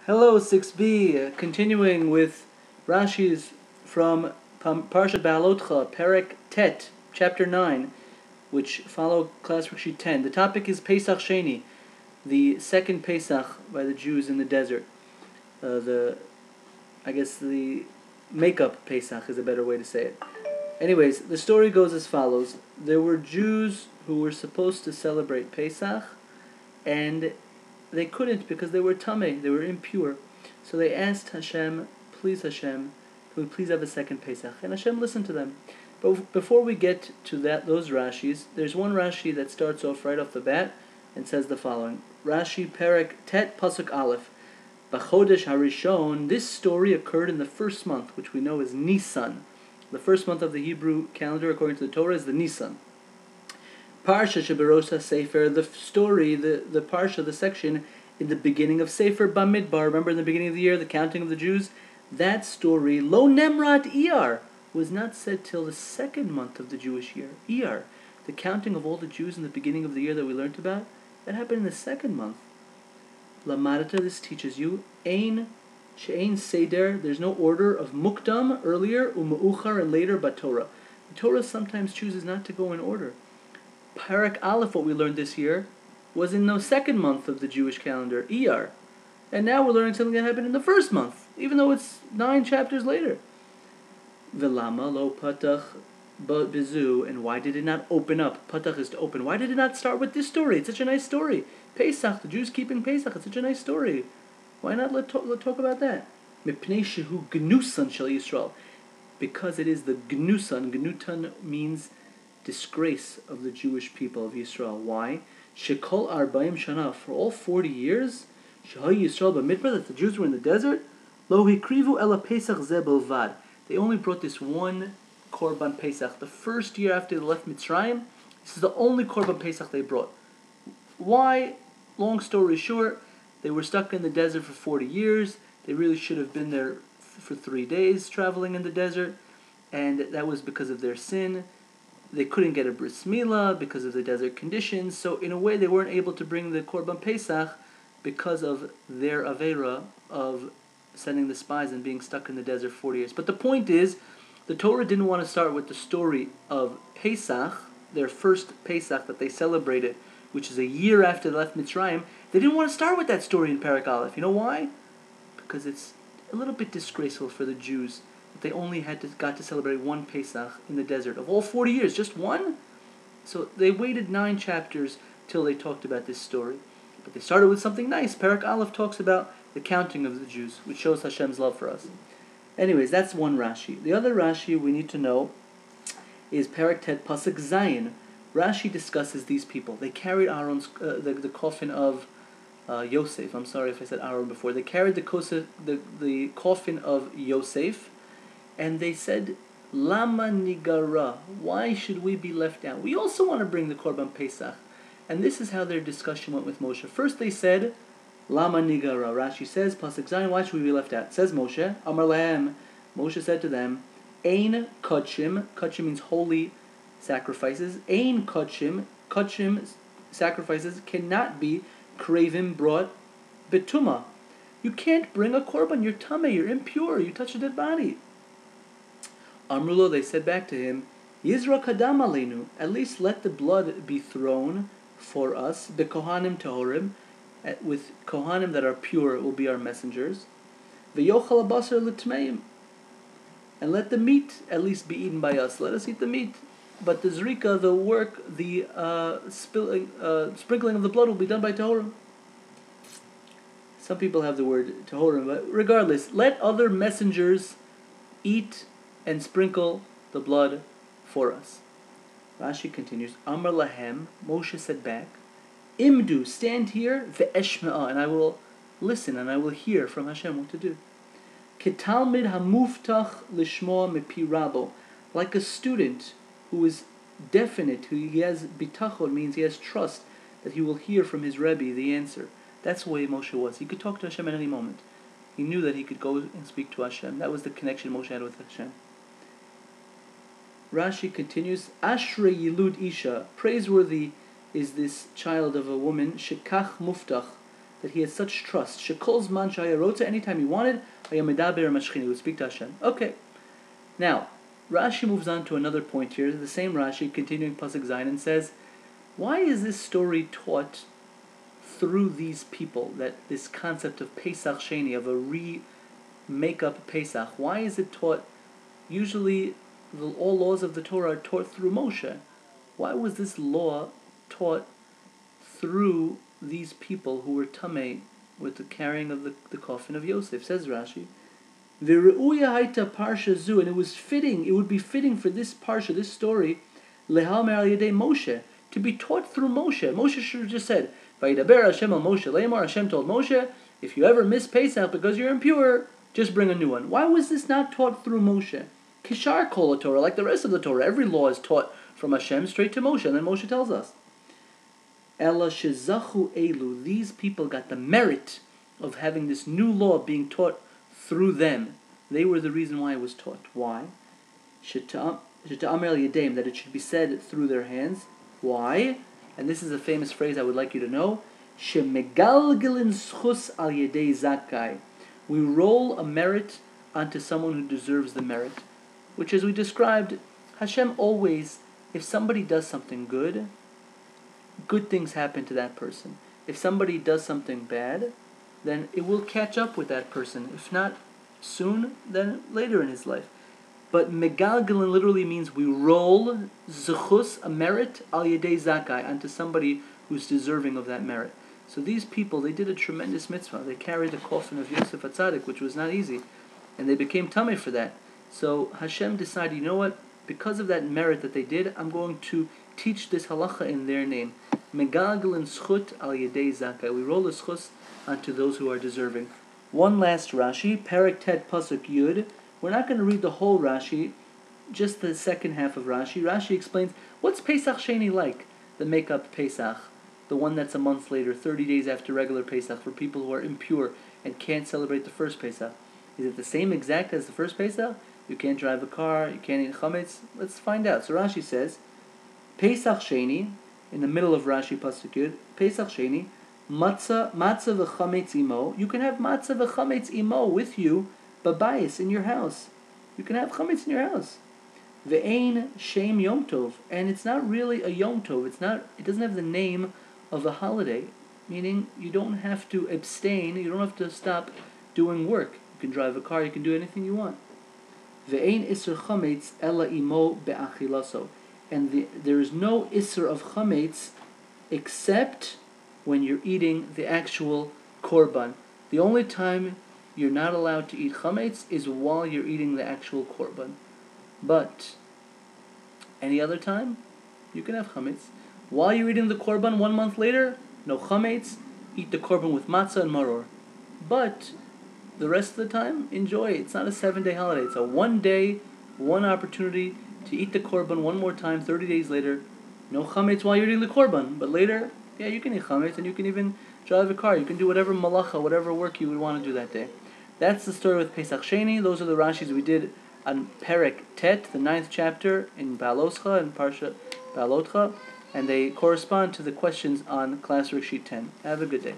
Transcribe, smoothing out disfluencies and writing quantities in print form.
Hello, 6b, continuing with Rashi's from Parshat Behealotcha, Perek Tet, chapter 9, which follow class worksheet 10. The topic is Pesach Sheni, the second Pesach by the Jews in the desert. The makeup Pesach is a better way to say it. Anyways, the story goes as follows. There were Jews who were supposed to celebrate Pesach, and they couldn't because they were tamei, they were impure. So they asked Hashem, please Hashem, can we please have a second Pesach? And Hashem listened to them. But before we get to those Rashis, there's one Rashi that starts off right off the bat and says the following. Rashi Perek Tet Pasuk Aleph. B'chodesh Harishon, this story occurred in the first month, which we know is Nisan. The first month of the Hebrew calendar, according to the Torah, is the Nisan. Parsha Sheberosa Sefer, the story, the Parsha, the section in the beginning of Sefer Bamidbar. Remember in the beginning of the year, the counting of the Jews? That story, Lo Nemrat Iyar, was not said till the second month of the Jewish year. Iyar, the counting of all the Jews in the beginning of the year that we learned about, that happened in the second month. Lamadata, this teaches you, Ein She'ein Seder, there's no order of Mukdam earlier, Umeuchar and later, but Torah. The Torah sometimes chooses not to go in order. Perek Aleph, what we learned this year, was in the second month of the Jewish calendar, Iyar. And now we're learning something that happened in the first month, even though it's 9 chapters later. Velama lo patach bizu, and why did it not open up? Patach is to open. Why did it not start with this story? It's such a nice story. Pesach, the Jews keeping Pesach, it's such a nice story. Why not let talk about that? Mipnei shehu gnusan shel Yisrael. Because it is the gnusan. Gnutan means disgrace of the Jewish people of Yisrael. Why? Shekol arba'im shana, for all 40 years, Shehay Yisrael Bamidbar, that the Jews were in the desert, Lo hikrivu ela Pesach ze belvad. They only brought this one Korban Pesach. The first year after they left Mitzrayim, this is the only Korban Pesach they brought. Why? Long story short, they were stuck in the desert for 40 years. They really should have been there for 3 days traveling in the desert, and that was because of their sin. They couldn't get a bris milah because of the desert conditions, so in a way they weren't able to bring the Korban Pesach because of their avera of sending the spies and being stuck in the desert 40 years. But the point is, the Torah didn't want to start with the story of Pesach, their first Pesach that they celebrated, which is a year after they left Mitzrayim. They didn't want to start with that story in Perek Aleph. You know why? Because it's a little bit disgraceful for the Jews. They only got to celebrate one Pesach in the desert. Of all 40 years, just one? So they waited 9 chapters till they talked about this story. But they started with something nice. Perek Aleph talks about the counting of the Jews, which shows Hashem's love for us. Anyways, that's one Rashi. The other Rashi we need to know is Perek Tet Pasuk Zayin. Rashi discusses these people. They carried Aaron's the coffin of Yosef. I'm sorry if I said Aaron before. They carried the coffin of Yosef, and they said, Lama nigara, why should we be left out? We also want to bring the Korban Pesach. And this is how their discussion went with Moshe. First they said, Lama nigara. Rashi says, Pasuk Zayin, why should we be left out? Says Moshe, Amar lahem, Moshe said to them, Ein kachim, kachim means holy sacrifices. Ein kachim, kachim sacrifices cannot be kravim brought betuma. You can't bring a korban, you're tamei, you're impure, you touch a dead body. Amrulo, they said back to him, Yizra kadam aleinu, at least let the blood be thrown for us, bekohanim tehorim, with kohanim that are pure will be our messengers, veyochal abasar l'tmeim, and let the meat at least be eaten by us. Let us eat the meat, but the zrika, the work, the sprinkling of the blood will be done by tehorim. Some people have the word tehorim, but regardless, let other messengers eat and sprinkle the blood for us. Rashi continues, Amar lahem, Moshe said back, Imdu, stand here, ve'eshme'ah, and I will listen and I will hear from Hashem what to do. Ketalmid hamuftach lishmoa mepi rabo, like a student who is definite, who he has bitachon, means he has trust that he will hear from his Rabbi the answer. That's the way Moshe was. He could talk to Hashem at any moment. He knew that he could go and speak to Hashem. That was the connection Moshe had with Hashem. Rashi continues, Ashrei Yilud Isha, praiseworthy is this child of a woman, Shekach Muftach, that he had such trust. Shekol zman shaya rotza, anytime he wanted, haya medaber mashchina, he would speak to Hashem. Okay. Now, Rashi moves on to another point here. The same Rashi, continuing Pasuk Zayin, and says, why is this story taught through these people, that this concept of Pesach Sheni, of a re-make-up Pesach, why is it taught? Usually, all laws of the Torah are taught through Moshe. Why was this law taught through these people who were Tameh with the carrying of the coffin of Yosef? Says Rashi, V're'uya haita parsha zu, and it was fitting, it would be fitting for this parsha, this story, lehalmer al yedei Moshe, to be taught through Moshe. Moshe should have just said, Vayidaber Hashem al Moshe le'emar, Hashem told Moshe, if you ever miss Pesach because you're impure, just bring a new one. Why was this not taught through Moshe? Kishar kol Torah, like the rest of the Torah, every law is taught from Hashem straight to Moshe, and then Moshe tells us. Ela shezachu elu, these people got the merit of having this new law being taught through them. They were the reason why it was taught. Why? Sheta'amer al yadeim, that it should be said through their hands. Why? And this is a famous phrase I would like you to know. Shemegalgelin schus al yedei zakai. We roll a merit onto someone who deserves the merit. Which, as we described, Hashem always, if somebody does something good, good things happen to that person. If somebody does something bad, then it will catch up with that person. If not soon, then later in his life. But megalgelin literally means we roll zechus, a merit, al yedei zakai, onto somebody who's deserving of that merit. So these people, they did a tremendous mitzvah. They carried the coffin of Yosef HaTzadik, which was not easy. And they became tameh for that. So Hashem decided, you know what? Because of that merit that they did, I'm going to teach this halacha in their name. Megalgelin zchut al yedei zakai. We roll the zchus onto those who are deserving. One last Rashi, Perek Tet Pasuk Yud. We're not going to read the whole Rashi, just the second half of Rashi. Rashi explains, what's Pesach Sheni like? The make-up Pesach, the one that's a month later, 30 days after regular Pesach, for people who are impure and can't celebrate the first Pesach. Is it the same exact as the first Pesach? You can't drive a car, you can't eat chametz? Let's find out. So Rashi says, Pesach Sheni, in the middle of Rashi Pasuk Yud, Pesach Sheni, matzah v'chametz imo. You can have matzah v'chametz imo with you, babayis, in your house. You can have chametz in your house. Ve'ein shem yom tov, and it's not really a yom tov. It doesn't have the name of a holiday, meaning you don't have to abstain. You don't have to stop doing work. You can drive a car. You can do anything you want. Ve'ein iser chametz ela imo be'achilaso, and there is no iser of chametz except when you're eating the actual korban. The only time you're not allowed to eat chametz is while you're eating the actual korban. But any other time, you can have chametz. While you're eating the korban 1 month later, no chametz, eat the korban with matzah and maror. But the rest of the time, enjoy it. It's not a 7-day holiday. It's a 1 day, one opportunity to eat the korban one more time 30 days later. No chametz while you're eating the korban. But later, yeah, you can eat chametz, and you can even drive a car. You can do whatever malacha, whatever work you would want to do that day. That's the story with Pesach Sheni. Those are the Rashis we did on Perek Tet, the 9th chapter in Behealotcha, in Parsha Behealotcha, and they correspond to the questions on Class Worksheet 10. Have a good day.